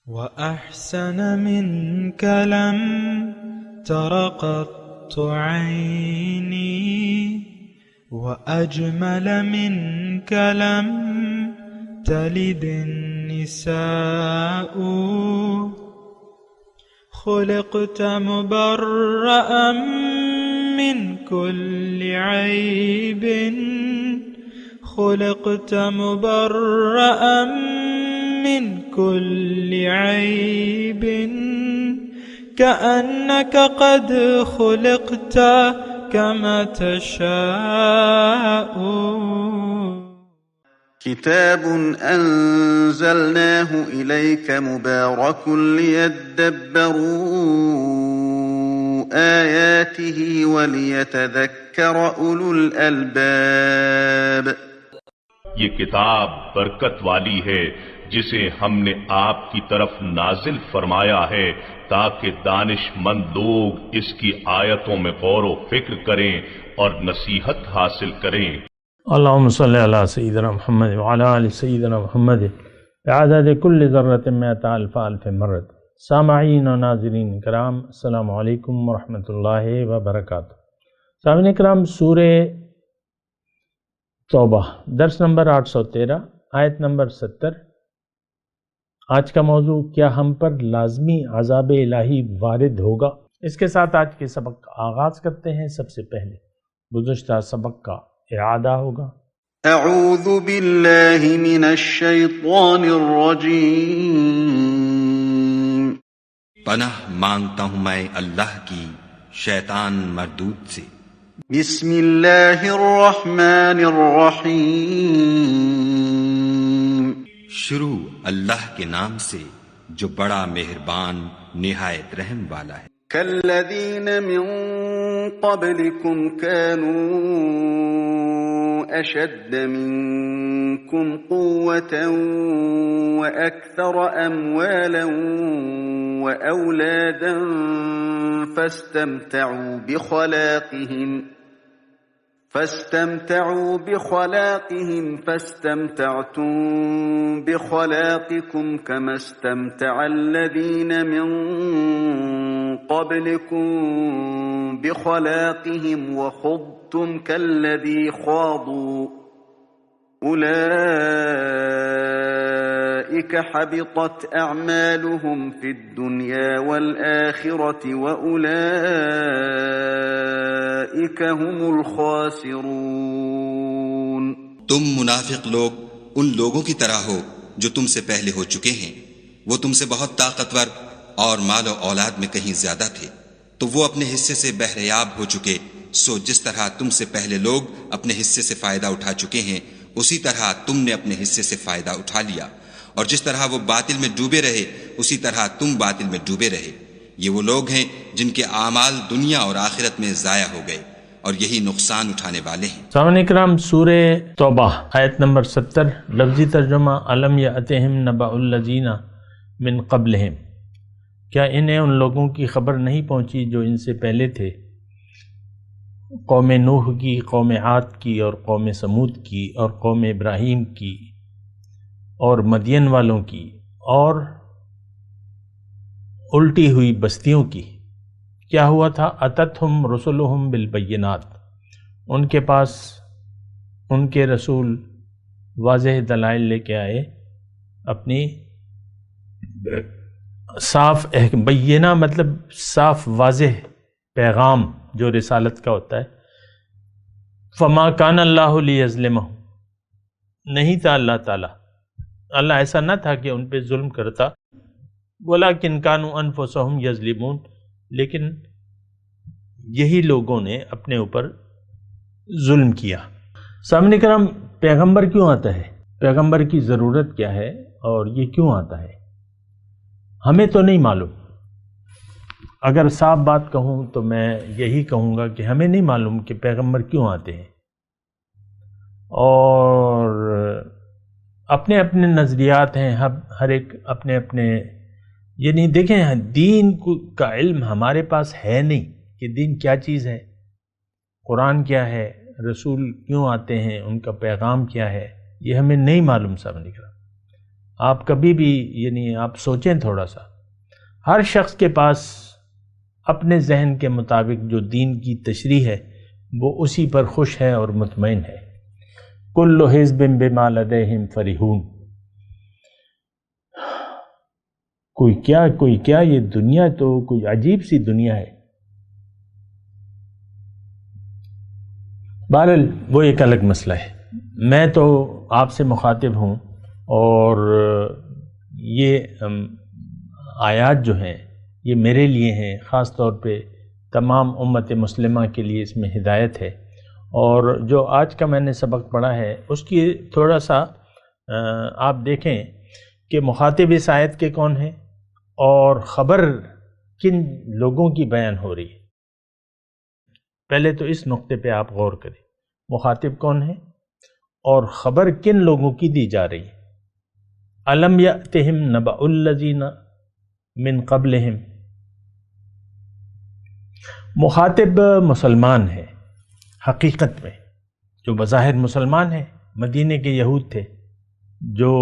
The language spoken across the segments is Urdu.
وأحسن منك لم تر قط عيني، وأجمل منك لم تلد النساء. خلقت مبرأ من كل عيب، خلقت مبرأ من كل عيب، كأنك قد خلقت كما تشاء. كتاب أنزلناه إليك مبارك ليدبروا آياته وليتذكر أولو الألباب. یہ کتاب برکت والی ہے جسے ہم نے آپ کی طرف نازل فرمایا ہے تاکہ دانش مند لوگ اس کی آیتوں میں غور و فکر کریں اور نصیحت حاصل کریں۔ اللہم صلی علی سیدنا محمد وعلی آل سیدنا محمد بعدد کل ذرۃ مئۃ الف الف مرۃ۔ سامعین و ناظرین کرام، السلام علیکم ورحمۃ اللہ وبرکاتہ۔ سامعین کرام، سورہ توبہ درس نمبر 813 آیت نمبر 70۔ آج کا موضوع، کیا ہم پر لازمی عذاب الہی وارد ہوگا؟ اس کے ساتھ آج کے سبق کا آغاز کرتے ہیں۔ سب سے پہلے گزشتہ سبق کا اعادہ ہوگا۔ اعوذ باللہ من الشیطان الرجیم۔ پناہ مانگتا ہوں میں اللہ کی شیطان مردود سے۔ بسم اللہ الرحمن الرحیم۔ شروع اللہ کے نام سے جو بڑا مہربان نہایت رحم والا ہے۔ كالذین من قبلكم كانوا أشد منكم قوة وأكثر أموالا وأولادا فاستمتعوا بخلاقهم فاستمتعتم بخلاقكم كما استمتع الذين من قبلكم بخلاقهم وخضتم كالذي خاضوا أولئك حبطت أعمالهم في الدنيا والآخرة وأولئك هم الخاسرون۔ تم منافق لوگ ان لوگوں کی طرح ہو جو تم سے پہلے ہو چکے ہیں، وہ تم سے بہت طاقتور اور مال و اولاد میں کہیں زیادہ تھے، تو وہ اپنے حصے سے بہریاب ہو چکے۔ سو جس طرح تم سے پہلے لوگ اپنے حصے سے فائدہ اٹھا چکے ہیں، اسی طرح تم نے اپنے حصے سے فائدہ اٹھا لیا، اور جس طرح وہ باطل میں ڈوبے رہے اسی طرح تم باطل میں ڈوبے رہے۔ یہ وہ لوگ ہیں جن کے اعمال دنیا اور آخرت میں ضائع ہو گئے، اور یہی نقصان اٹھانے والے ہیں۔ سامعین کرام، سورہ توبہ آیت نمبر 70، لفظی ترجمہ الم یأتہم نبأ الذین من قبلہم۔ کیا انہیں ان لوگوں کی خبر نہیں پہنچی جو ان سے پہلے تھے، قوم نوح کی، قوم عاد کی، اور قوم سمود کی، اور قوم ابراہیم کی، اور مدین والوں کی، اور الٹی ہوئی بستیوں کی۔ کیا ہوا تھا؟ اتتہم رسلہم بالبینات، ان کے پاس ان کے رسول واضح دلائل لے کے آئے، اپنی صاف بینہ مطلب صاف واضح پیغام جو رسالت کا ہوتا ہے۔ فما کان اللہ لیظلمہم، نہیں تھا اللہ تعالیٰ، اللہ ایسا نہ تھا کہ ان پہ ظلم کرتا، ولکن کانوا انفسہم یظلمون، لیکن یہی لوگوں نے اپنے اوپر ظلم کیا۔ سامعین کرام، پیغمبر کیوں آتا ہے؟ پیغمبر کی ضرورت کیا ہے اور یہ کیوں آتا ہے؟ ہمیں تو نہیں معلوم۔ اگر صاف بات کہوں تو میں یہی کہوں گا کہ ہمیں نہیں معلوم کہ پیغمبر کیوں آتے ہیں، اور اپنے اپنے نظریات ہیں، ہر ایک اپنے اپنے، یعنی دیکھیں دین کا علم ہمارے پاس ہے نہیں کہ دین کیا چیز ہے، قرآن کیا ہے، رسول کیوں آتے ہیں، ان کا پیغام کیا ہے، یہ ہمیں نہیں معلوم۔ سامنے کا آپ کبھی بھی یعنی آپ سوچیں تھوڑا سا، ہر شخص کے پاس اپنے ذہن کے مطابق جو دین کی تشریح ہے وہ اسی پر خوش ہے اور مطمئن ہے۔ کل حزب بما لدیہم فرحون۔ کوئی کیا یہ دنیا تو کوئی عجیب سی دنیا ہے۔ بہرحال وہ ایک الگ مسئلہ ہے، میں تو آپ سے مخاطب ہوں، اور یہ آیات جو ہیں یہ میرے لیے ہیں، خاص طور پہ تمام امت مسلمہ کے لیے اس میں ہدایت ہے۔ اور جو آج کا میں نے سبق پڑھا ہے اس کی تھوڑا سا آپ دیکھیں کہ مخاطب اس آیت کے کون ہیں اور خبر کن لوگوں کی بیان ہو رہی ہے۔ پہلے تو اس نقطے پہ آپ غور کریں، مخاطب کون ہے اور خبر کن لوگوں کی دی جا رہی ہے۔ الم یأتہم نبأ الذین من قبلہم، مخاطب مسلمان ہے حقیقت میں، جو بظاہر مسلمان ہیں، مدینے کے یہود تھے جو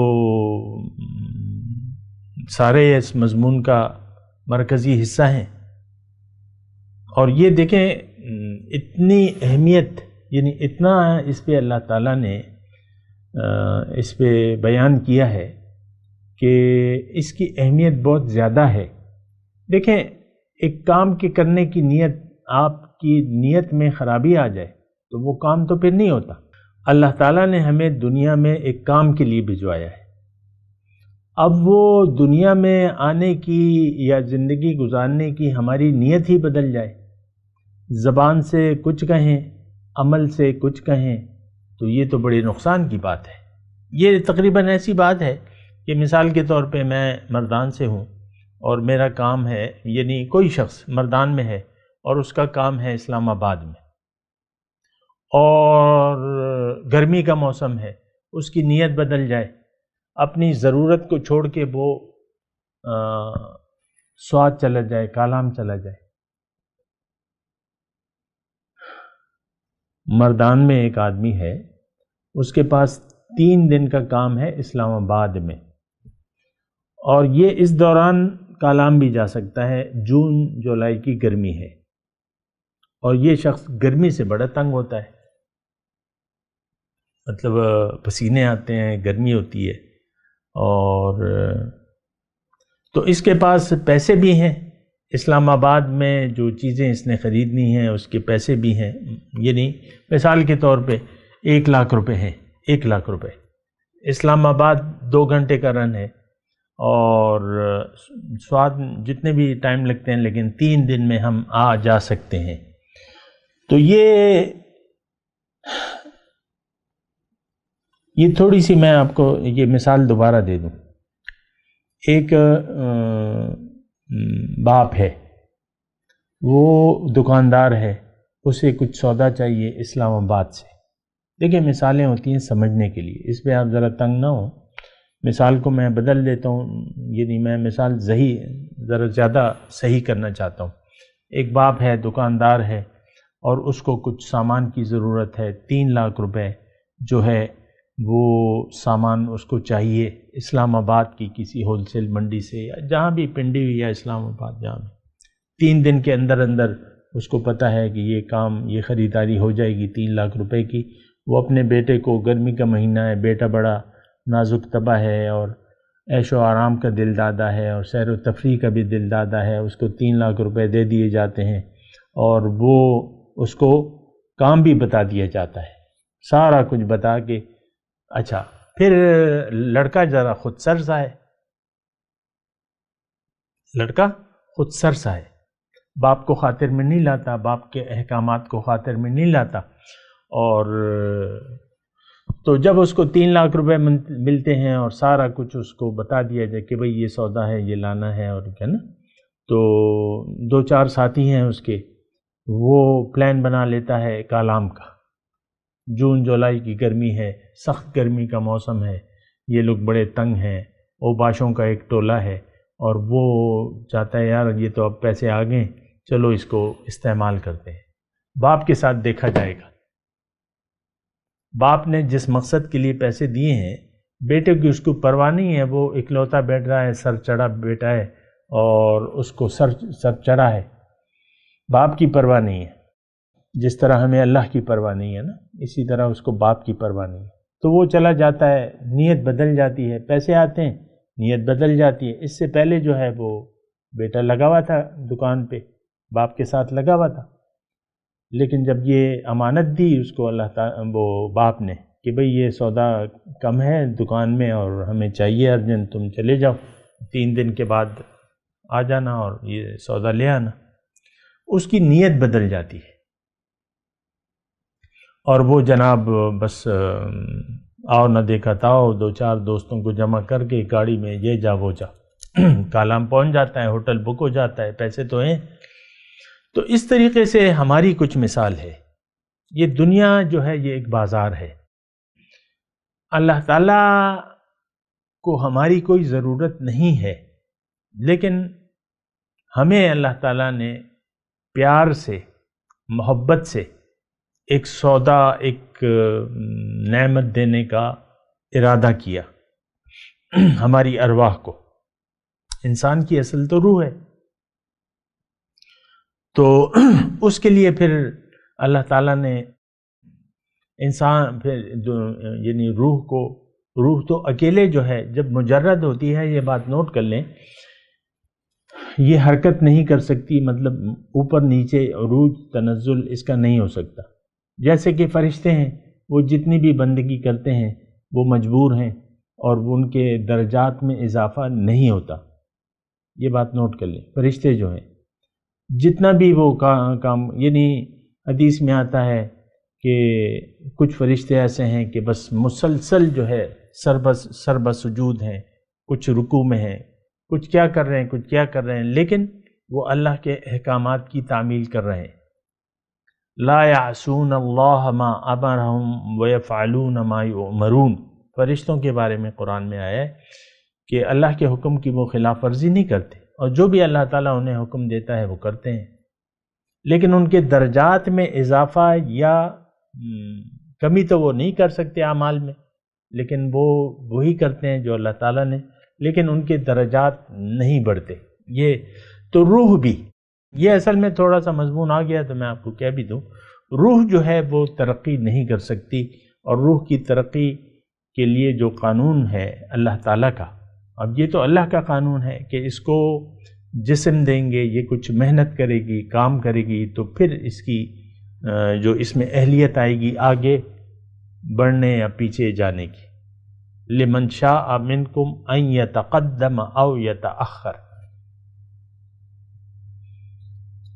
سارے اس مضمون کا مرکزی حصہ ہیں۔ اور یہ دیکھیں اتنی اہمیت، یعنی اتنا اس پہ اللہ تعالیٰ نے اس پہ بیان کیا ہے کہ اس کی اہمیت بہت زیادہ ہے۔ دیکھیں ایک کام کے کرنے کی نیت، آپ کی نیت میں خرابی آ جائے تو وہ کام تو پھر نہیں ہوتا۔ اللہ تعالیٰ نے ہمیں دنیا میں ایک کام کے لیے بھجوایا ہے، اب وہ دنیا میں آنے کی یا زندگی گزارنے کی ہماری نیت ہی بدل جائے، زبان سے کچھ کہیں عمل سے کچھ کہیں، تو یہ تو بڑی نقصان کی بات ہے۔ یہ تقریباً ایسی بات ہے کہ مثال کے طور پہ میں مردان سے ہوں اور میرا کام ہے، یعنی کوئی شخص مردان میں ہے اور اس کا کام ہے اسلام آباد میں، اور گرمی کا موسم ہے، اس کی نیت بدل جائے، اپنی ضرورت کو چھوڑ کے وہ سوات چلا جائے، کالام چلا جائے۔ مردان میں ایک آدمی ہے، اس کے پاس 3 دن کا کام ہے اسلام آباد میں، اور یہ اس دوران کالام بھی جا سکتا ہے، جون جولائی کی گرمی ہے، اور یہ شخص گرمی سے بڑا تنگ ہوتا ہے، مطلب پسینے آتے ہیں، گرمی ہوتی ہے، اور تو اس کے پاس پیسے بھی ہیں، اسلام آباد میں جو چیزیں اس نے خریدنی ہیں اس کے پیسے بھی ہیں، یعنی مثال کے طور پہ 1 لاکھ روپے ہیں، 1 لاکھ روپے، اسلام آباد 2 گھنٹے کا رن ہے، اور سواد جتنے بھی ٹائم لگتے ہیں، لیکن 3 دن میں ہم آ جا سکتے ہیں۔ تو یہ تھوڑی سی میں آپ کو یہ مثال دوبارہ دے دوں۔ ایک باپ ہے، وہ دکاندار ہے، اسے کچھ سودا چاہیے اسلام آباد سے۔ دیکھیں مثالیں ہوتی ہیں سمجھنے کے لیے، اس پہ آپ ذرا تنگ نہ ہوں، مثال کو میں بدل دیتا ہوں، یعنی میں مثال ذرا زیادہ صحیح کرنا چاہتا ہوں۔ ایک باپ ہے، دکاندار ہے، اور اس کو کچھ سامان کی ضرورت ہے، 3 لاکھ روپے جو ہے وہ سامان اس کو چاہیے اسلام آباد کی کسی ہول سیل منڈی سے، یا جہاں بھی پنڈی ہوئی یا اسلام آباد، جہاں بھی 3 دن کے اندر اس کو پتہ ہے کہ یہ خریداری ہو جائے گی 3 لاکھ روپے کی۔ وہ اپنے بیٹے کو، گرمی کا مہینہ ہے، بیٹا بڑا نازک طبع ہے اور عیش و آرام کا دل دادا ہے اور سیر و تفریح کا بھی دل دادا ہے، اس کو 3 لاکھ روپے دے دیے جاتے ہیں، اور وہ اس کو کام بھی بتا دیا جاتا ہے، سارا کچھ بتا کے۔ اچھا پھر لڑکا ذرا خود سرسا ہے، لڑکا خود سرسا ہے، باپ کو خاطر میں نہیں لاتا، باپ کے احکامات کو خاطر میں نہیں لاتا، اور تو جب اس کو 3 لاکھ روپے ملتے ہیں اور سارا کچھ اس کو بتا دیا جائے کہ بھئی یہ سودا ہے، یہ لانا ہے، اور کیا نا، تو 2-4 ساتھی ہیں اس کے، وہ پلان بنا لیتا ہے کالام کا۔ جون جولائی کی گرمی ہے، سخت گرمی کا موسم ہے، یہ لوگ بڑے تنگ ہیں، اوباشوں کا ایک ٹولہ ہے، اور وہ چاہتا ہے یار یہ تو اب پیسے آ گئے، چلو اس کو استعمال کرتے ہیں۔ باپ کے ساتھ دیکھا جائے گا، باپ نے جس مقصد کے لیے پیسے دیے ہیں بیٹے کی اس کو پرواہ نہیں ہے، وہ اکلوتا بیٹھ رہا ہے، سر چڑھا بیٹا ہے اور اس کو سر چڑھا ہے، باپ کی پرواہ نہیں ہے، جس طرح ہمیں اللہ کی پرواہ نہیں ہے نا، اسی طرح اس کو باپ کی پرواہ نہیں ہے، تو وہ چلا جاتا ہے، نیت بدل جاتی ہے، پیسے آتے ہیں، نیت بدل جاتی ہے۔ اس سے پہلے جو ہے وہ بیٹا لگا ہوا تھا دکان پہ، باپ کے ساتھ لگا ہوا تھا، لیکن جب یہ امانت دی اس کو اللہ تعالیٰ وہ باپ نے کہ بھئی یہ سودا کم ہے دکان میں اور ہمیں چاہیے ارجنٹ، تم چلے جاؤ 3 دن کے بعد آ جانا اور یہ سودا لے آنا، اس کی نیت بدل جاتی ہے اور وہ جناب بس آؤ نہ دیکھا تاؤ 2-4 دوستوں کو جمع کر کے گاڑی میں یہ جا وہ جا، کالام پہنچ جاتا ہے، ہوٹل بک ہو جاتا ہے، پیسے تو ہیں۔ تو اس طریقے سے ہماری کچھ مثال ہے۔ یہ دنیا جو ہے یہ ایک بازار ہے، اللہ تعالیٰ کو ہماری کوئی ضرورت نہیں ہے، لیکن ہمیں اللہ تعالیٰ نے پیار سے، محبت سے ایک سودا، ایک نعمت دینے کا ارادہ کیا ہماری ارواح کو۔ انسان کی اصل تو روح ہے، تو اس کے لیے پھر اللہ تعالیٰ نے انسان یعنی روح تو اکیلے جو ہے جب مجرد ہوتی ہے، یہ بات نوٹ کر لیں، یہ حرکت نہیں کر سکتی، مطلب اوپر نیچے عروج تنزل اس کا نہیں ہو سکتا۔ جیسے کہ فرشتے ہیں، وہ جتنی بھی بندگی کرتے ہیں وہ مجبور ہیں اور ان کے درجات میں اضافہ نہیں ہوتا، یہ بات نوٹ کر لیں۔ فرشتے جو ہیں جتنا بھی وہ کام، یعنی حدیث میں آتا ہے کہ کچھ فرشتے ایسے ہیں کہ بس مسلسل جو ہے سر بسجود ہیں، کچھ رکوع میں ہیں، کچھ کیا کر رہے ہیں، کچھ کیا کر رہے ہیں، لیکن وہ اللہ کے احکامات کی تعمیل کر رہے ہیں۔ لا یعصون اللہ ما امرہم ویفعلون ما یؤمرون، فرشتوں کے بارے میں قرآن میں آیا ہے کہ اللہ کے حکم کی وہ خلاف ورزی نہیں کرتے، اور جو بھی اللہ تعالیٰ انہیں حکم دیتا ہے وہ کرتے ہیں، لیکن ان کے درجات میں اضافہ یا کمی تو وہ نہیں کر سکتے اعمال میں، لیکن وہ وہی کرتے ہیں جو اللہ تعالیٰ نے، لیکن ان کے درجات نہیں بڑھتے۔ یہ تو روح بھی، یہ اصل میں تھوڑا سا مضمون آ گیا تو میں آپ کو کہہ بھی دوں، روح جو ہے وہ ترقی نہیں کر سکتی، اور روح کی ترقی کے لیے جو قانون ہے اللہ تعالیٰ کا، اب یہ تو اللہ کا قانون ہے کہ اس کو جسم دیں گے، یہ کچھ محنت کرے گی، کام کرے گی، تو پھر اس کی جو اس میں اہلیت آئے گی آگے بڑھنے یا پیچھے جانے کی۔ لمن شاء منکم ان یتقدم او یتأخر،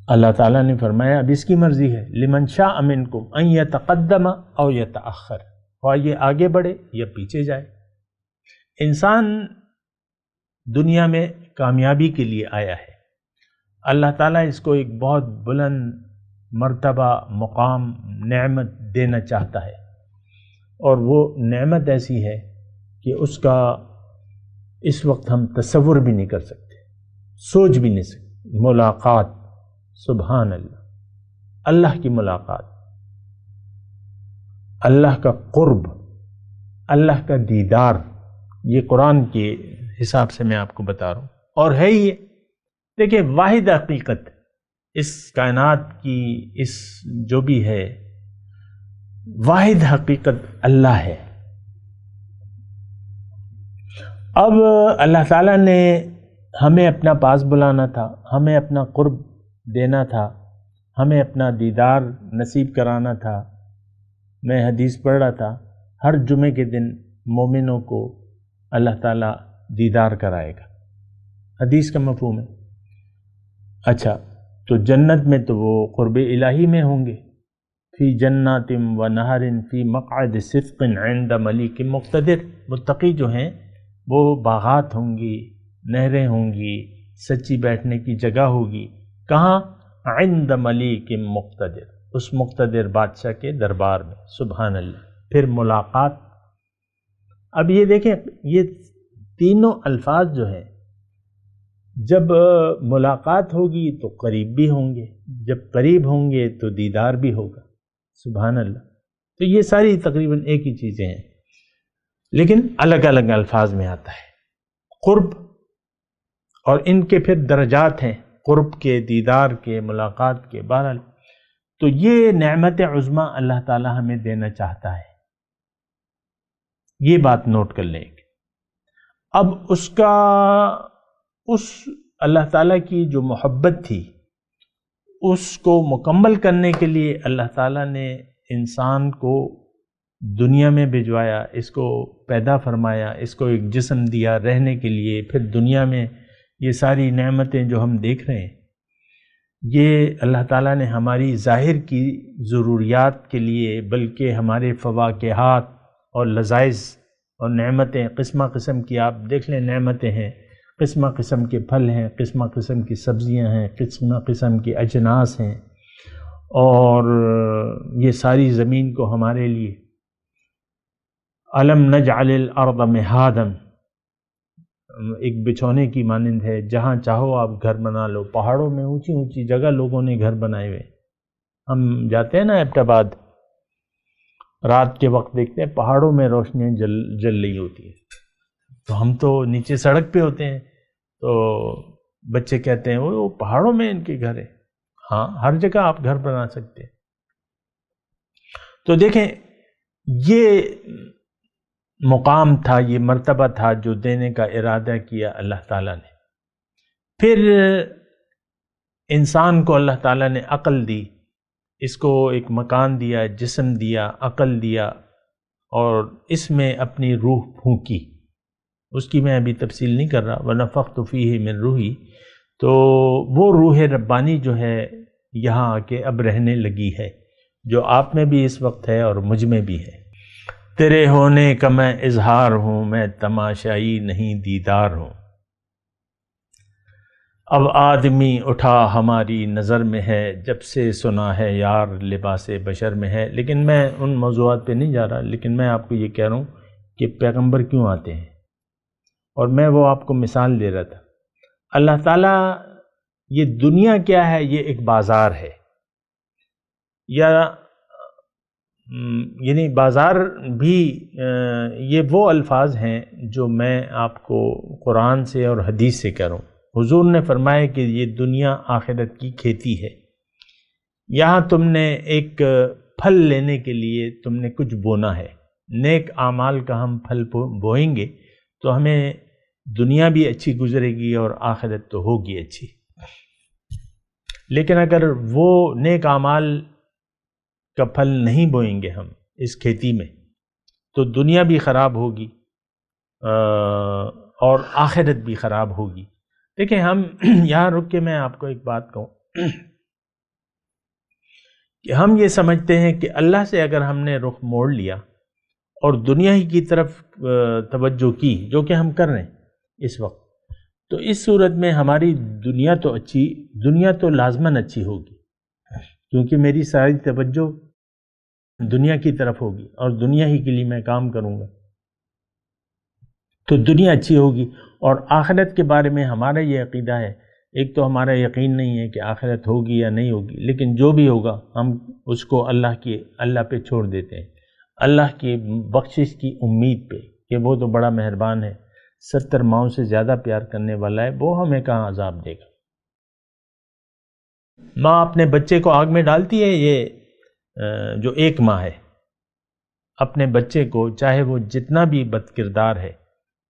اللہ تعالیٰ نے فرمایا اب اس کی مرضی ہے، لمن شاء منکم ان یتقدم او یتأخر، اور یہ آگے بڑھے یا پیچھے جائے۔ انسان دنیا میں کامیابی کے لیے آیا ہے، اللہ تعالیٰ اس کو ایک بہت بلند مرتبہ، مقام، نعمت دینا چاہتا ہے، اور وہ نعمت ایسی ہے کہ اس کا اس وقت ہم تصور بھی نہیں کر سکتے، سوچ بھی نہیں سکتے۔ ملاقات، سبحان اللہ، اللہ کی ملاقات، اللہ کا قرب، اللہ کا دیدار، یہ قرآن کے حساب سے میں آپ کو بتا رہا ہوں، اور ہے یہ دیکھیں واحد حقیقت اس کائنات کی، اس جو بھی ہے واحد حقیقت اللہ ہے۔ اب اللہ تعالیٰ نے ہمیں اپنا پاس بلانا تھا، ہمیں اپنا قرب دینا تھا، ہمیں اپنا دیدار نصیب کرانا تھا۔ میں حدیث پڑھ رہا تھا، ہر جمعے کے دن مومنوں کو اللہ تعالیٰ دیدار کرائے گا، حدیث کا مفہوم ہے۔ اچھا، تو جنت میں تو وہ قرب الہی میں ہوں گے، فی جنات و نہر فی مقعد صدق عند ملیک مقتدر، متقی جو ہیں وہ باغات ہوں گی، نہریں ہوں گی، سچی بیٹھنے کی جگہ ہوگی، کہاں؟ عند ملیک مقتدر، اس مقتدر بادشاہ کے دربار میں، سبحان اللہ۔ پھر ملاقات، اب یہ دیکھیں یہ تینوں الفاظ جو ہیں، جب ملاقات ہوگی تو قریب بھی ہوں گے، جب قریب ہوں گے تو دیدار بھی ہوگا، سبحان اللہ۔ تو یہ ساری تقریباً ایک ہی چیزیں ہیں۔ لیکن الگ الگ الفاظ میں آتا ہے. قرب اور ان کے پھر درجات ہیں، قرب کے، دیدار کے، ملاقات کے. بہرحال تو یہ نعمت عظمیٰ اللہ تعالی ہمیں دینا چاہتا ہے، یہ بات نوٹ کر لیں. اب اس اللہ تعالیٰ کی جو محبت تھی اس کو مکمل کرنے کے لیے اللہ تعالیٰ نے انسان کو دنیا میں بھجوایا، اس کو پیدا فرمایا، اس کو ایک جسم دیا رہنے کے لیے. پھر دنیا میں یہ ساری نعمتیں جو ہم دیکھ رہے ہیں، یہ اللہ تعالیٰ نے ہماری ظاہر کی ضروریات کے لیے، بلکہ ہمارے فواکہات اور لذائذ اور نعمتیں قسمہ قسم کی، آپ دیکھ لیں نعمتیں ہیں، قسمہ قسم کے پھل ہیں، قسمہ قسم کی سبزیاں ہیں، قسمہ قسم کی اجناس ہیں، اور یہ ساری زمین کو ہمارے لیے. الم نجعل الارض مہادا، ایک بچھونے کی مانند ہے، جہاں چاہو آپ گھر بنا لو. پہاڑوں میں اونچی اونچی جگہ لوگوں نے گھر بنائے ہوئے. ہم جاتے ہیں نا ایبٹ آباد، رات کے وقت دیکھتے ہیں پہاڑوں میں روشنیاں جل رہی ہوتی ہیں. تو ہم تو نیچے سڑک پہ ہوتے ہیں، تو بچے کہتے ہیں وہ پہاڑوں میں ان کے گھر ہے. ہاں، ہر جگہ آپ گھر بنا سکتے ہیں. تو دیکھیں یہ مقام تھا، یہ مرتبہ تھا جو دینے کا ارادہ کیا اللہ تعالیٰ نے. پھر انسان کو اللہ تعالیٰ نے عقل دی، اس کو ایک مکان دیا، جسم دیا، عقل دیا، اور اس میں اپنی روح پھونکی. اس کی میں ابھی تفصیل نہیں کر رہا. وَنَفَخْتُ فِيهِ مِن روحی، تو وہ روح ربانی جو ہے یہاں آ کے اب رہنے لگی ہے، جو آپ میں بھی اس وقت ہے اور مجھ میں بھی ہے. تیرے ہونے کا میں اظہار ہوں، میں تماشائی نہیں دیدار ہوں. اب آدمی اٹھا ہماری نظر میں ہے، جب سے سنا ہے یار لباس بشر میں ہے. لیکن میں ان موضوعات پہ نہیں جا رہا، لیکن میں آپ کو یہ کہہ رہا ہوں کہ پیغمبر کیوں آتے ہیں، اور میں وہ آپ کو مثال دے رہا تھا. اللہ تعالیٰ، یہ دنیا کیا ہے؟ یہ ایک بازار ہے، یا یعنی بازار بھی یہ وہ الفاظ ہیں جو میں آپ کو قرآن سے اور حدیث سے کہہ رہا ہوں. حضور نے فرمایا کہ یہ دنیا آخرت کی کھیتی ہے. یہاں تم نے ایک پھل لینے کے لیے تم نے کچھ بونا ہے. نیک اعمال کا ہم پھل بوئیں گے تو ہمیں دنیا بھی اچھی گزرے گی اور آخرت تو ہوگی اچھی. لیکن اگر وہ نیک اعمال کا پھل نہیں بوئیں گے ہم اس کھیتی میں، تو دنیا بھی خراب ہوگی اور آخرت بھی خراب ہوگی. دیکھیں ہم یہاں رک کے میں آپ کو ایک بات کہوں کہ ہم یہ سمجھتے ہیں کہ اللہ سے اگر ہم نے رخ موڑ لیا اور دنیا ہی کی طرف توجہ کی، جو کہ ہم کر رہے ہیں اس وقت، تو اس صورت میں ہماری دنیا تو لازماً اچھی ہوگی، کیونکہ میری ساری توجہ دنیا کی طرف ہوگی اور دنیا ہی کے لیے میں کام کروں گا، تو دنیا اچھی ہوگی. اور آخرت کے بارے میں ہمارا یہ عقیدہ ہے، ایک تو ہمارا یقین نہیں ہے کہ آخرت ہوگی یا نہیں ہوگی، لیکن جو بھی ہوگا ہم اس کو اللہ پہ چھوڑ دیتے ہیں، اللہ کی بخشش کی امید پہ کہ وہ تو بڑا مہربان ہے، 70 ماؤں سے زیادہ پیار کرنے والا ہے، وہ ہمیں کہاں عذاب دے گا. ماں اپنے بچے کو آگ میں ڈالتی ہے، یہ جو 1 ماہ ہے اپنے بچے کو، چاہے وہ جتنا بھی بد کردار ہے،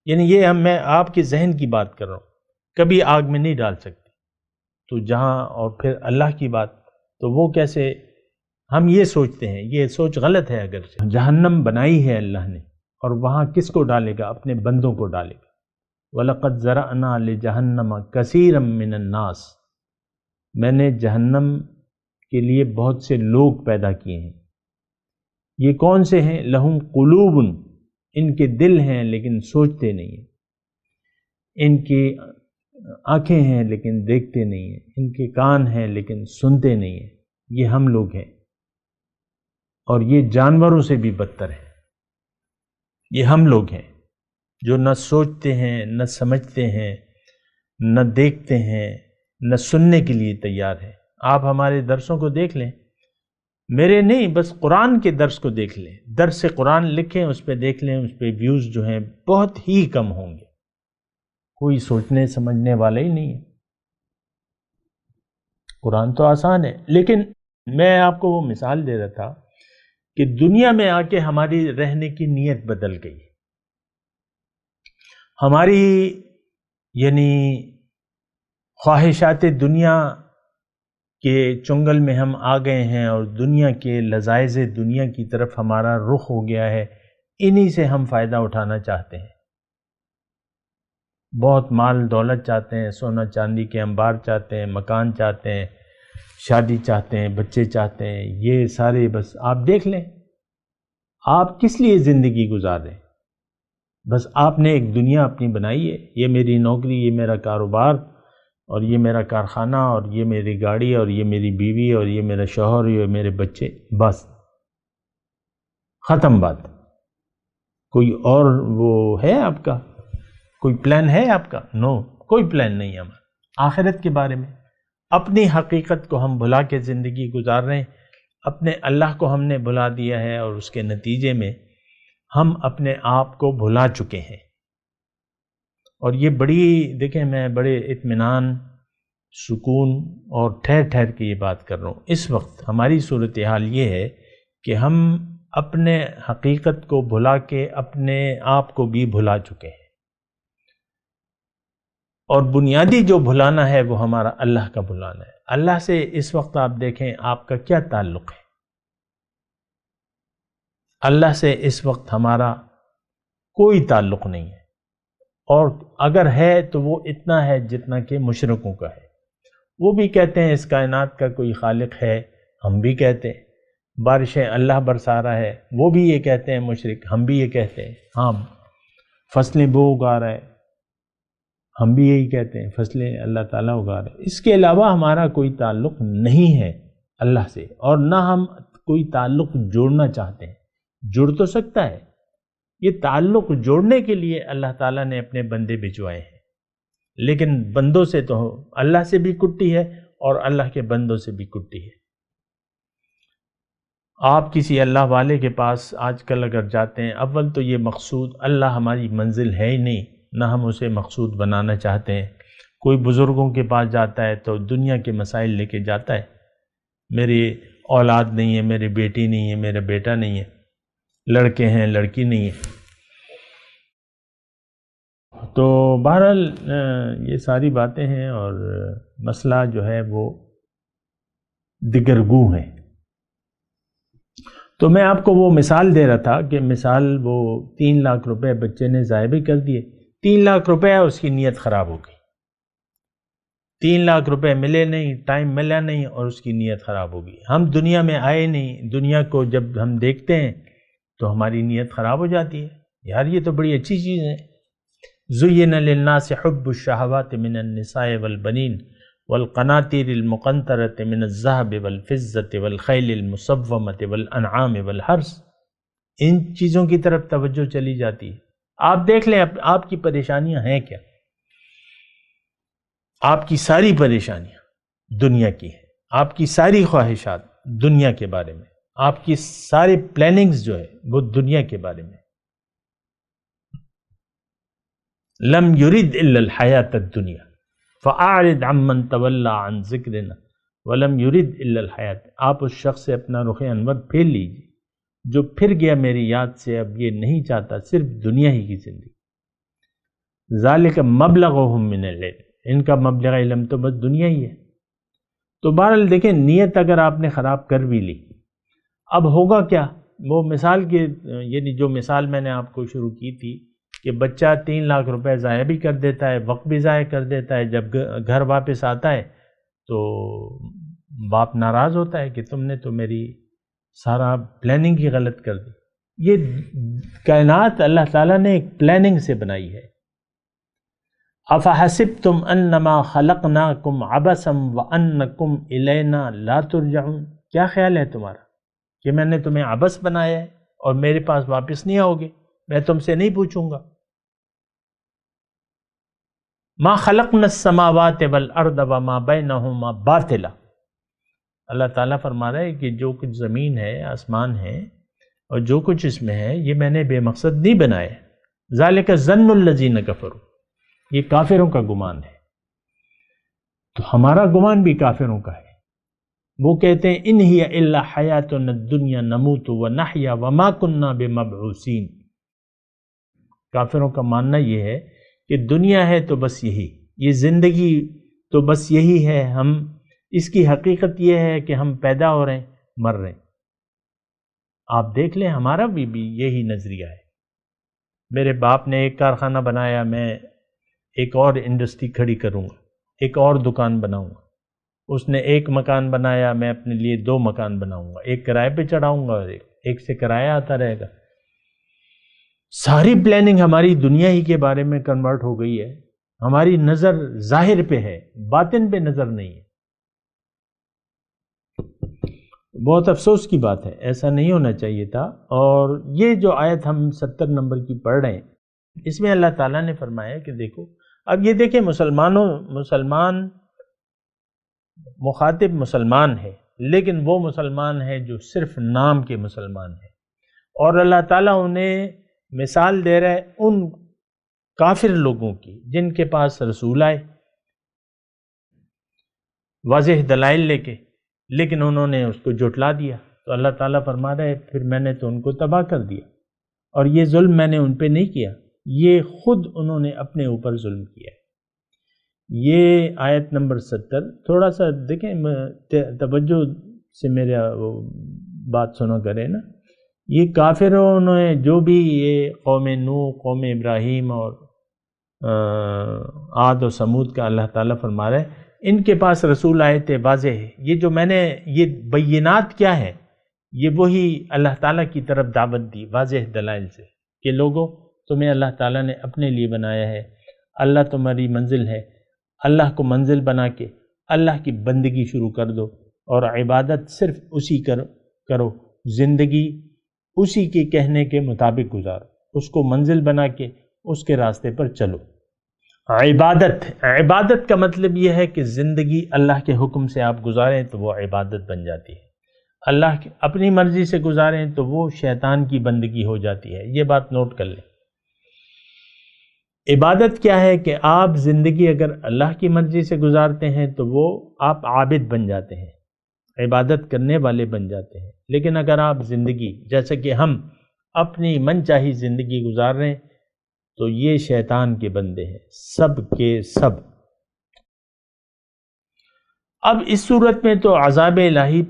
یعنی یہ میں آپ کے ذہن کی بات کر رہا ہوں، کبھی آگ میں نہیں ڈال سکتی. تو جہاں اور پھر اللہ کی بات، تو وہ کیسے ہم یہ سوچتے ہیں، یہ سوچ غلط ہے. اگر جہنم بنائی ہے اللہ نے، اور وہاں کس کو ڈالے گا؟ اپنے بندوں کو ڈالے گا. وَلَقَدْ زَرَعْنَا لِجَهَنَّمَ كَثِيرًا مِّنَ النَّاسِ، میں نے جہنم کے لیے بہت سے لوگ پیدا کیے ہیں. یہ کون سے ہیں؟ لہم قلوب، ان کے دل ہیں لیکن سوچتے نہیں ہیں، ان کی آنکھیں ہیں لیکن دیکھتے نہیں ہیں، ان کے کان ہیں لیکن سنتے نہیں ہیں. یہ ہم لوگ ہیں، اور یہ جانوروں سے بھی بدتر ہیں. یہ ہم لوگ ہیں جو نہ سوچتے ہیں، نہ سمجھتے ہیں، نہ دیکھتے ہیں، نہ سننے کے لیے تیار ہیں. آپ ہمارے درسوں کو دیکھ لیں، میرے نہیں، بس قرآن کے درس کو دیکھ لیں، درس قرآن لکھیں، اس پہ دیکھ لیں، اس پہ ویوز جو ہیں بہت ہی کم ہوں گے، کوئی سوچنے سمجھنے والا ہی نہیں ہے۔ قرآن تو آسان ہے، لیکن میں آپ کو وہ مثال دے رہا تھا کہ دنیا میں آ کے ہماری رہنے کی نیت بدل گئی، ہماری یعنی خواہشات دنیا کے چنگل میں ہم آ گئے ہیں، اور دنیا کے لذائذ دنیا کی طرف ہمارا رخ ہو گیا ہے، انہی سے ہم فائدہ اٹھانا چاہتے ہیں، بہت مال دولت چاہتے ہیں، سونا چاندی کے انبار چاہتے ہیں، مکان چاہتے ہیں، شادی چاہتے ہیں، بچے چاہتے ہیں، یہ سارے بس آپ دیکھ لیں آپ کس لیے زندگی گزار رہے ہیں۔ بس آپ نے ایک دنیا اپنی بنائی ہے، یہ میری نوکری، یہ میرا کاروبار، اور یہ میرا کارخانہ، اور یہ میری گاڑی، اور یہ میری بیوی، اور یہ میرا شوہر، اور یہ میرے بچے، بس ختم بات۔ کوئی اور وہ ہے آپ کا؟ کوئی پلان ہے آپ کا؟ نو، کوئی پلان نہیں ہے ہمارا آخرت کے بارے میں۔ اپنی حقیقت کو ہم بھلا کے زندگی گزار رہے ہیں، اپنے اللہ کو ہم نے بھلا دیا ہے، اور اس کے نتیجے میں ہم اپنے آپ کو بھلا چکے ہیں۔ اور یہ بڑی دیکھیں، میں بڑے اطمینان، سکون اور ٹھہر ٹھہر کے یہ بات کر رہا ہوں، اس وقت ہماری صورتحال یہ ہے کہ ہم اپنے حقیقت کو بھلا کے اپنے آپ کو بھی بھلا چکے ہیں، اور بنیادی جو بھلانا ہے وہ ہمارا اللہ کا بھلانا ہے۔ اللہ سے اس وقت آپ دیکھیں آپ کا کیا تعلق ہے؟ اللہ سے اس وقت ہمارا کوئی تعلق نہیں ہے، اور اگر ہے تو وہ اتنا ہے جتنا کہ مشرکوں کا ہے۔ وہ بھی کہتے ہیں اس کائنات کا کوئی خالق ہے، ہم بھی کہتے ہیں بارشیں اللہ برسا رہا ہے، وہ بھی یہ کہتے ہیں مشرک، ہم بھی یہ کہتے ہیں، ہاں فصلیں وہ اگا رہا ہے، ہم بھی یہی کہتے ہیں فصلیں اللہ تعالیٰ اگا رہے ہیں۔ اس کے علاوہ ہمارا کوئی تعلق نہیں ہے اللہ سے، اور نہ ہم کوئی تعلق جوڑنا چاہتے ہیں۔ جڑ تو سکتا ہے، یہ تعلق جوڑنے کے لیے اللہ تعالیٰ نے اپنے بندے بھجوائے ہیں، لیکن بندوں سے تو اللہ سے بھی کٹی ہے اور اللہ کے بندوں سے بھی کٹی ہے۔ آپ کسی اللہ والے کے پاس آج کل اگر جاتے ہیں، اول تو یہ مقصود اللہ ہماری منزل ہے ہی نہیں، نہ ہم اسے مقصود بنانا چاہتے ہیں۔ کوئی بزرگوں کے پاس جاتا ہے تو دنیا کے مسائل لے کے جاتا ہے، میری اولاد نہیں ہے، میری بیٹی نہیں ہے، میرا بیٹا نہیں ہے، لڑکے ہیں لڑکی نہیں ہے۔ تو بہرحال یہ ساری باتیں ہیں، اور مسئلہ جو ہے وہ دگرگوں ہے۔ تو میں آپ کو وہ مثال دے رہا تھا کہ مثال وہ 3 لاکھ روپے بچے نے ضائع بھی کر دیے، 3 لاکھ روپے اس کی نیت خراب ہو گئی، 3 لاکھ روپے ملے نہیں، ٹائم ملا نہیں، اور اس کی نیت خراب ہو گئی۔ ہم دنیا میں آئے نہیں، دنیا کو جب ہم دیکھتے ہیں تو ہماری نیت خراب ہو جاتی ہے، یار یہ تو بڑی اچھی چیز ہے۔ زُيِّنَ لِلنَّاسِ حُبُّ الشَّهَوَاتِ مِنَ النِّسَاءِ وَالْبَنِينَ وَالْقَنَاطِيرِ الْمُقَنطَرَةِ مِنَ الذَّهَبِ وَالْفِضَّةِ وَالْخَيْلِ الْمُسَوَّمَةِ وَالْأَنْعَامِ وَالْحَرْثِ، ان چیزوں کی طرف توجہ چلی جاتی ہے۔ آپ دیکھ لیں آپ کی پریشانیاں ہیں کیا؟ آپ کی ساری پریشانیاں دنیا کی ہیں، آپ کی ساری خواہشات دنیا کے بارے میں، آپ کی سارے پلاننگز جو ہے وہ دنیا کے بارے میں۔ لم يرد الا الحیات الدنیا فاعرض عمن تولى عن ذکرنا ولم يرد الا الحیات۔ آپ اس شخص سے اپنا رخ انور پھیر لیجیے جو پھر گیا میری یاد سے، اب یہ نہیں چاہتا صرف دنیا ہی کی زندگی۔ ذالک مبلغهم من العلم، ان کا مبلغ علم تو بس دنیا ہی ہے۔ تو بہرحال دیکھیں، نیت اگر آپ نے خراب کر بھی لی، اب ہوگا کیا؟ وہ مثال کے یعنی جو مثال میں نے آپ کو شروع کی تھی کہ بچہ 3 لاکھ روپے ضائع بھی کر دیتا ہے، وقت بھی ضائع کر دیتا ہے، جب گھر واپس آتا ہے تو باپ ناراض ہوتا ہے کہ تم نے تو میری سارا پلاننگ ہی غلط کر دی۔ یہ کائنات اللہ تعالیٰ نے ایک پلاننگ سے بنائی ہے۔ افحسبتم انما خلقناکم عبثا وانکم الینا لا ترجعون، کیا خیال ہے تمہارا کہ میں نے تمہیں عبث بنایا ہے اور میرے پاس واپس نہیں آؤ گے، میں تم سے نہیں پوچھوں گا۔ ما خلقنا السماوات والارض وما بینہما باطلا، اللہ تعالیٰ فرما رہا ہے کہ جو کچھ زمین ہے، آسمان ہے اور جو کچھ اس میں ہے، یہ میں نے بے مقصد نہیں بنائے۔ ذالک ظن الذین کفروا، یہ کافروں کا گمان ہے۔ تو ہمارا گمان بھی کافروں کا ہے۔ وہ کہتے ہیں ان ہی الا حیاتنا الدنیا نموت ونحیا وما کننا بمبعوثین۔ کافروں کا ماننا یہ ہے کہ دنیا ہے تو بس یہی، یہ زندگی تو بس یہی ہے، ہم اس کی حقیقت یہ ہے کہ ہم پیدا ہو رہے ہیں، مر رہے ہیں۔ آپ دیکھ لیں ہمارا بھی یہی نظریہ ہے۔ میرے باپ نے ایک کارخانہ بنایا، میں ایک اور انڈسٹری کھڑی کروں گا، ایک اور دکان بناؤں گا۔ اس نے ایک مکان بنایا، میں اپنے لیے 2 مکان بناؤں گا، ایک کرائے پہ چڑھاؤں گا اور ایک سے کرایہ آتا رہے گا۔ ساری پلاننگ ہماری دنیا ہی کے بارے میں کنورٹ ہو گئی ہے۔ ہماری نظر ظاہر پہ ہے، باطن پہ نظر نہیں ہے۔ بہت افسوس کی بات ہے، ایسا نہیں ہونا چاہیے تھا۔ اور یہ جو آیت ہم 70 نمبر کی پڑھ رہے ہیں، اس میں اللہ تعالیٰ نے فرمایا کہ دیکھو، اب یہ دیکھیں مسلمان مخاطب مسلمان ہے، لیکن وہ مسلمان ہے جو صرف نام کے مسلمان ہیں، اور اللہ تعالیٰ انہیں مثال دے رہا ہے ان کافر لوگوں کی جن کے پاس رسول آئے واضح دلائل لے کے، لیکن انہوں نے اس کو جھٹلا دیا۔ تو اللہ تعالیٰ فرما رہا ہے پھر میں نے تو ان کو تباہ کر دیا، اور یہ ظلم میں نے ان پہ نہیں کیا، یہ خود انہوں نے اپنے اوپر ظلم کیا۔ یہ آیت نمبر 70 تھوڑا سا دیکھیں، توجہ سے میرا وہ بات سنا کرے نا۔ یہ کافروں نے جو بھی یہ قوم نوح، قوم ابراہیم اور عاد و سمود کا اللہ تعالیٰ فرما رہا ہے ان کے پاس رسول آئے تھے، واضح ہے۔ یہ جو میں نے یہ بینات کیا ہے، یہ وہی اللہ تعالیٰ کی طرف دعوت دی واضح دلائل سے کہ لوگوں تمہیں اللہ تعالیٰ نے اپنے لیے بنایا ہے، اللہ تمہاری منزل ہے، اللہ کو منزل بنا کے اللہ کی بندگی شروع کر دو اور عبادت صرف اسی کرو، زندگی اسی کے کہنے کے مطابق گزارو، اس کو منزل بنا کے اس کے راستے پر چلو۔ عبادت کا مطلب یہ ہے کہ زندگی اللہ کے حکم سے آپ گزاریں تو وہ عبادت بن جاتی ہے، اللہ کی اپنی مرضی سے گزاریں تو وہ شیطان کی بندگی ہو جاتی ہے۔ یہ بات نوٹ کر لیں۔ عبادت کیا ہے کہ آپ زندگی اگر اللہ کی مرضی سے گزارتے ہیں تو وہ آپ عابد بن جاتے ہیں، عبادت کرنے والے بن جاتے ہیں۔ لیکن اگر آپ زندگی جیسے کہ ہم اپنی من چاہی زندگی گزار رہے ہیں تو یہ شیطان کے بندے ہیں، سب کے سب۔ اب اس صورت میں تو عذاب الہی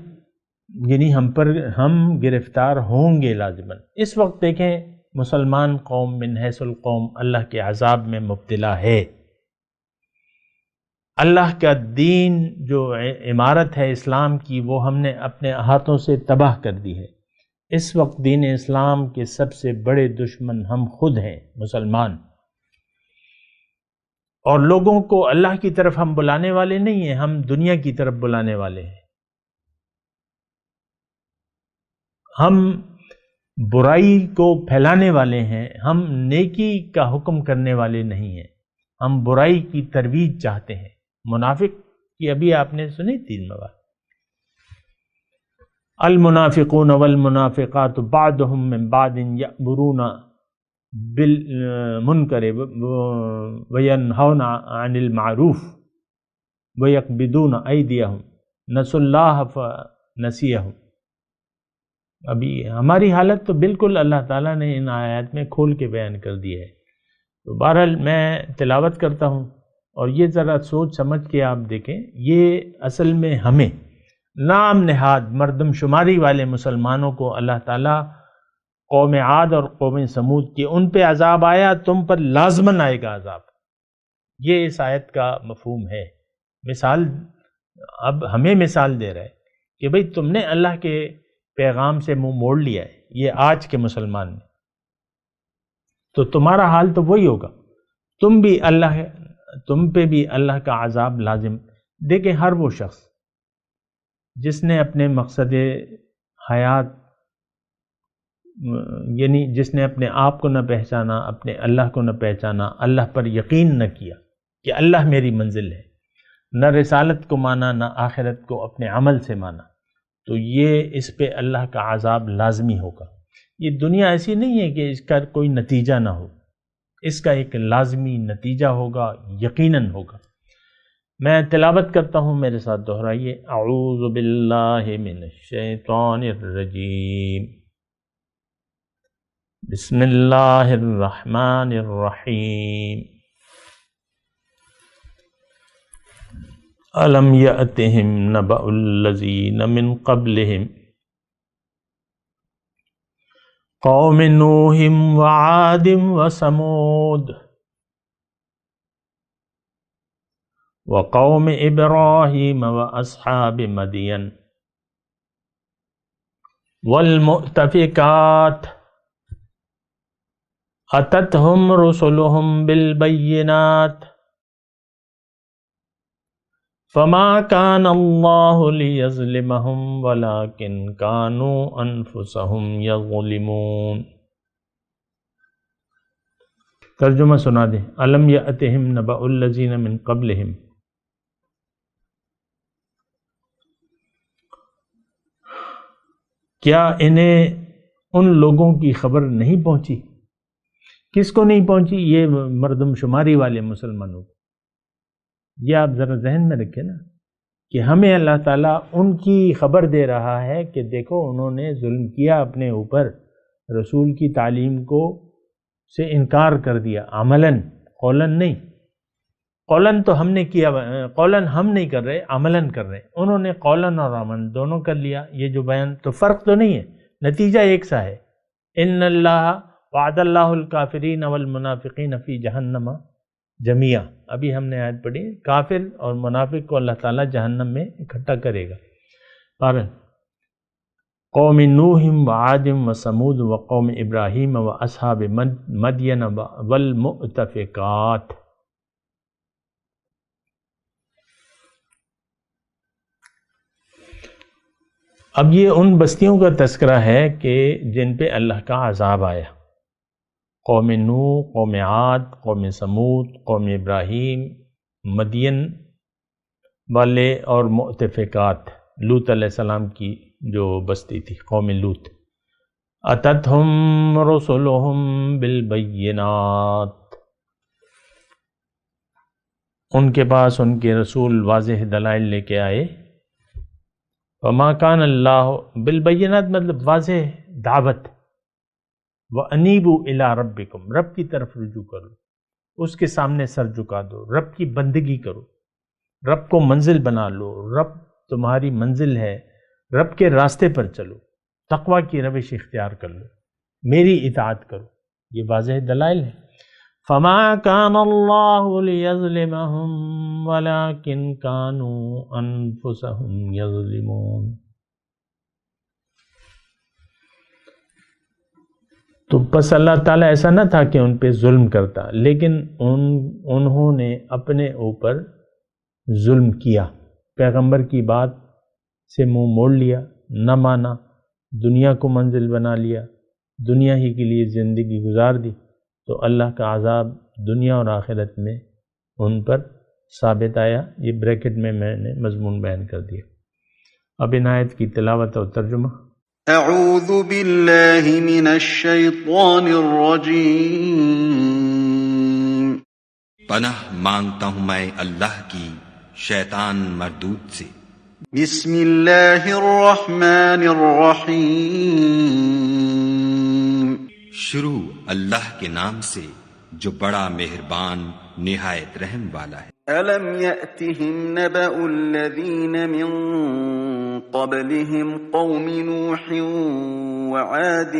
یعنی ہم گرفتار ہوں گے لازماً۔ اس وقت دیکھیں مسلمان قوم من حیث القوم اللہ کے عذاب میں مبتلا ہے۔ اللہ کا دین جو عمارت ہے اسلام کی، وہ ہم نے اپنے ہاتھوں سے تباہ کر دی ہے۔ اس وقت دین اسلام کے سب سے بڑے دشمن ہم خود ہیں، مسلمان، اور لوگوں کو اللہ کی طرف ہم بلانے والے نہیں ہیں، ہم دنیا کی طرف بلانے والے ہیں۔ ہم برائی کو پھیلانے والے ہیں، ہم نیکی کا حکم کرنے والے نہیں ہیں، ہم برائی کی ترویج چاہتے ہیں۔ منافق کی ابھی آپ نے سنی 3 مواد، المنافقون والمنافقات بعضهم من بعض يأمرون بالمنکر وینہون عن المعروف ویقبضون ایدیہم نسوا اللہ فنسیہم۔ ابھی ہماری حالت تو بالکل اللہ تعالیٰ نے ان آیات میں کھول کے بیان کر دی ہے۔ تو بہرحال میں تلاوت کرتا ہوں اور یہ ذرا سوچ سمجھ کے آپ دیکھیں، یہ اصل میں ہمیں نام نہاد مردم شماری والے مسلمانوں کو اللہ تعالیٰ قوم عاد اور قوم سمود کی ان پہ عذاب آیا، تم پر لازماً آئے گا عذاب، یہ اس آیت کا مفہوم ہے۔ مثال اب ہمیں مثال دے رہا ہے کہ بھئی تم نے اللہ کے پیغام سے منہ موڑ لیا ہے، یہ آج کے مسلمان نے، تو تمہارا حال تو وہی ہوگا، تم پہ بھی اللہ کا عذاب لازم۔ دیکھیں ہر وہ شخص جس نے اپنے مقصد حیات یعنی جس نے اپنے آپ کو نہ پہچانا، اپنے اللہ کو نہ پہچانا، اللہ پر یقین نہ کیا کہ اللہ میری منزل ہے، نہ رسالت کو مانا نہ آخرت کو اپنے عمل سے مانا، تو یہ اس پہ اللہ کا عذاب لازمی ہوگا۔ یہ دنیا ایسی نہیں ہے کہ اس کا کوئی نتیجہ نہ ہو، اس کا ایک لازمی نتیجہ ہوگا، یقیناً ہوگا۔ میں تلاوت کرتا ہوں، میرے ساتھ دہرائیے۔ اعوذ باللہ من الشیطان الرجیم، بسم اللہ الرحمن الرحیم۔ أَلَمْ يَأْتِهِمْ نَبَأُ الَّذِينَ مِنْ قَبْلِهِمْ قَوْمِ نُوحٍ وَعَادٍ وَثَمُودَ وَقَوْمِ إِبْرَاهِيمَ وَأَصْحَابِ مَدْيَنَ وَالْمُؤْتَفِكَاتِ أَتَتْهُمْ رُسُلُهُمْ بِالْبَيِّنَاتِ فما كان الله ليظلمهم ولكن كانوا انفسهم يظلمون۔ ترجمہ سنا دیں۔ الم یأتہم نبأ الذین من قبلہم، کیا انہیں ان لوگوں کی خبر نہیں پہنچی؟ کس کو نہیں پہنچی؟ یہ مردم شماری والے مسلمانوں کو۔ یہ آپ ذرا ذہن میں رکھیں نا کہ ہمیں اللہ تعالیٰ ان کی خبر دے رہا ہے کہ دیکھو انہوں نے ظلم کیا اپنے اوپر، رسول کی تعلیم کو سے انکار کر دیا، عملاً، قولاً نہیں۔ قولاً تو ہم نے کیا، قولاً ہم نہیں کر رہے، عملاً کر رہے۔ انہوں نے قولاً اور عملاً دونوں کر لیا۔ یہ جو بیان تو فرق تو نہیں ہے، نتیجہ ایک سا ہے۔ ان اللہ وعد اللہ الکافرین والمنافقین فی جہنم جميعا، ابھی ہم نے آیت پڑھی، کافر اور منافق کو اللہ تعالیٰ جہنم میں اکٹھا کرے گا۔ اور قوم نوح وعاد وثمود وقوم ابراہیم واصحاب مدین والمؤتفکات۔ اب یہ ان بستیوں کا تذکرہ ہے کہ جن پہ اللہ کا عذاب آیا، قوم نوح، قوم عاد، قوم ثمود، قوم ابراہیم، مدین والے اور مؤتفکات، لوط علیہ السلام کی جو بستی تھی، قوم لوط۔ اتتہم رسلہم بالبینات، ان کے پاس ان کے رسول واضح دلائل لے کے آئے۔ وما کان اللہ، بالبینات مطلب واضح دعوت۔ وَأَنِيبُوا إِلَىٰ رَبِّكُمْ، رب کی طرف رجوع کرو، اس کے سامنے سر جھکا دو، رب کی بندگی کرو، رب کو منزل بنا لو، رب تمہاری منزل ہے، رب کے راستے پر چلو، تقوی کی روش اختیار کر لو، میری اطاعت کرو۔ یہ واضح دلائل ہے۔ فَمَا كَانَ اللَّهُ لِيَظْلِمَهُمْ وَلَكِنْ كَانُوا أَنفُسَهُمْ يَظْلِمُونَ۔ تو بس اللہ تعالیٰ ایسا نہ تھا کہ ان پہ ظلم کرتا، لیکن انہوں نے اپنے اوپر ظلم کیا، پیغمبر کی بات سے منہ موڑ لیا، نہ مانا، دنیا کو منزل بنا لیا، دنیا ہی کے لیے زندگی گزار دی، تو اللہ کا عذاب دنیا اور آخرت میں ان پر ثابت آیا۔ یہ بریکٹ میں نے مضمون بیان کر دیا۔ اب ان آیت کی تلاوت اور ترجمہ۔ اعوذ باللہ من الشیطان الرجیم، پناہ مانگتا ہوں میں اللہ کی شیطان مردود سے۔ بسم اللہ الرحمن الرحیم، شروع اللہ کے نام سے جو بڑا مہربان نہایت رحم والا ہے۔ أَلَمْ يَأْتِهِمْ نَبَأُ الَّذِينَ مِن قَبْلِهِمْ قَوْمِ نُوحٍ وَعَادٍ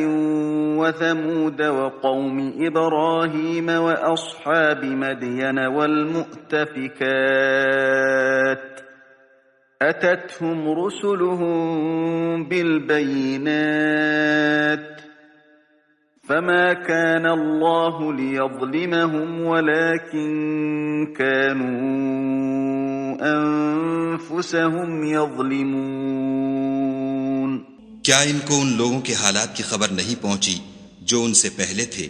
وَثَمُودَ وَقَوْمِ إِبْرَاهِيمَ وَأَصْحَابِ مَدْيَنَ وَالْمُؤْتَفِكَاتِ أَتَتْهُمْ رُسُلُهُم بِالْبَيِّنَاتِ فما كان الله ليظلمهم ولكن كانوا أنفسهم يظلمون۔ کیا ان کو ان لوگوں کے حالات کی خبر نہیں پہنچی جو ان سے پہلے تھے،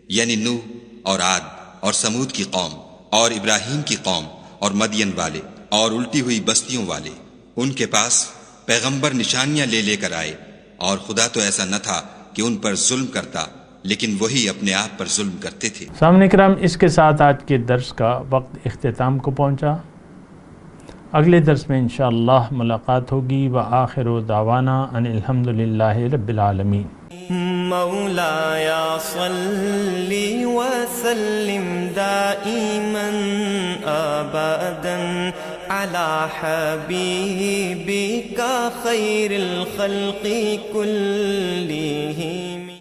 یعنی نوح اور عاد اور ثمود کی قوم اور ابراہیم کی قوم اور مدین والے اور الٹی ہوئی بستیوں والے، ان کے پاس پیغمبر نشانیاں لے لے کر آئے، اور خدا تو ایسا نہ تھا کہ ان پر ظلم کرتا، لیکن وہی اپنے آپ پر ظلم کرتے تھے۔ سامنے کرام، اس کے ساتھ آج کے درس کا وقت اختتام کو پہنچا۔ اگلے درس میں انشاءاللہ ملاقات ہوگی۔ وآخر دعوانا ان الحمدللہ رب العالمین۔ مولاي صل وسلم دائما ابدا على حبيبك خير الخلق كلهم۔